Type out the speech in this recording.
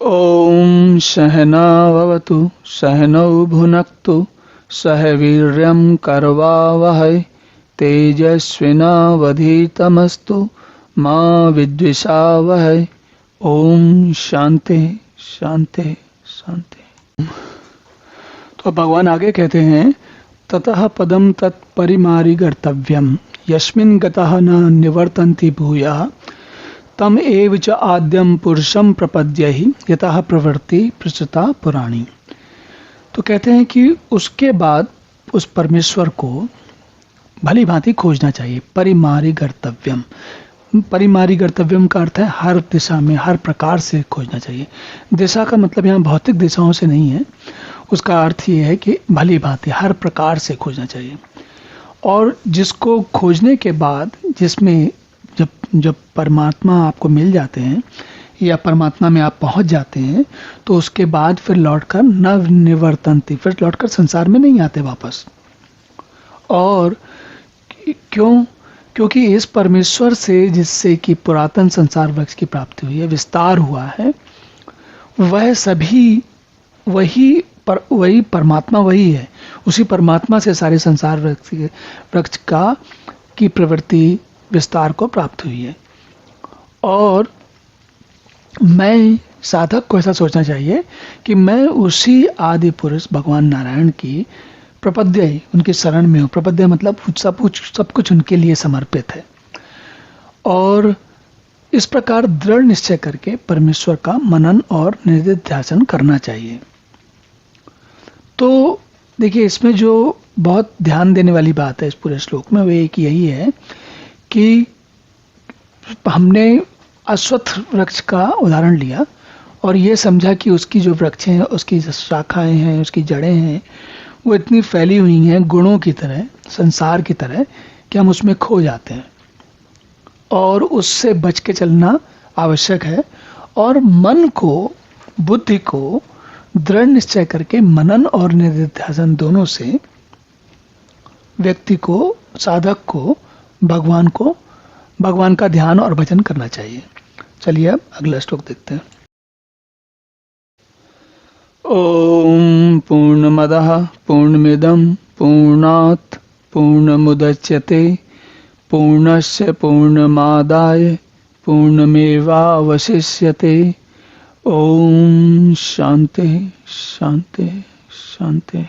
ॐ सहना भवतु सहनौ भुनक्तु सह वीर्यं करवावहै तेजस्विनावधीतमस्तु मा विद्विषावहै। ओम शांति शांति शांति। तो भगवान आगे कहते हैं, ततः पदम तत्परिमारिगर्तव्यम यस्मिन् गतः न निवर्तन्ति भूयः तम एव च आद्यम पुरुषम प्रपद्यहि यतः प्रवृत्ति प्रसृता पुराणी। तो कहते हैं कि उसके बाद उस परमेश्वर को भली भांति खोजना चाहिए। परिमारिगर्तव्यम, परिमारिगर्तव्यम का अर्थ है हर दिशा में हर प्रकार से खोजना चाहिए। दिशा का मतलब यहाँ भौतिक दिशाओं से नहीं है, उसका अर्थ ये है कि भली भांति हर प्रकार से खोजना चाहिए। और जिसको खोजने के बाद जिसमें जब परमात्मा आपको मिल जाते हैं या परमात्मा में आप पहुंच जाते हैं तो उसके बाद फिर लौटकर न निवर्तन्ति, फिर लौटकर संसार में नहीं आते वापस। और क्योंकि इस परमेश्वर से जिससे कि पुरातन संसार वृक्ष की प्राप्ति हुई है, विस्तार हुआ है, वह सभी वही परमात्मा वही है। उसी परमात्मा से सारे संसार वृक्ष की प्रवृत्ति विस्तार को प्राप्त हुई है। और मैं साधक को ऐसा सोचना चाहिए कि मैं उसी आदि पुरुष भगवान नारायण की प्रपद्य, उनकी शरण में हूँ। प्रपद्य मतलब सब कुछ उनके लिए समर्पित है। और इस प्रकार दृढ़ निश्चय करके परमेश्वर का मनन और निधिध्यासन करना चाहिए। तो देखिए, इसमें जो बहुत ध्यान देने वाली बात है इस पूरे श्लोक में, वो एक यही है कि हमने अश्वत्थ वृक्ष का उदाहरण लिया और ये समझा कि उसकी जो वृक्ष हैं, उसकी शाखाएं हैं, उसकी जड़ें हैं, वो इतनी फैली हुई हैं गुणों की तरह, संसार की तरह, कि हम उसमें खो जाते हैं और उससे बच के चलना आवश्यक है। और मन को, बुद्धि को दृढ़ निश्चय करके मनन और निधिध्यासन दोनों से व्यक्ति को, साधक को भगवान का ध्यान और भजन करना चाहिए। चलिए अब अगला श्लोक देखते हैं। ओम पूर्णमदः पूर्णमिदं पूर्णात् पूर्णमुदच्यते पूर्णस्य पूर्णमादाय पूर्णमेवावशिष्यते। ओम शांति शांति शांति।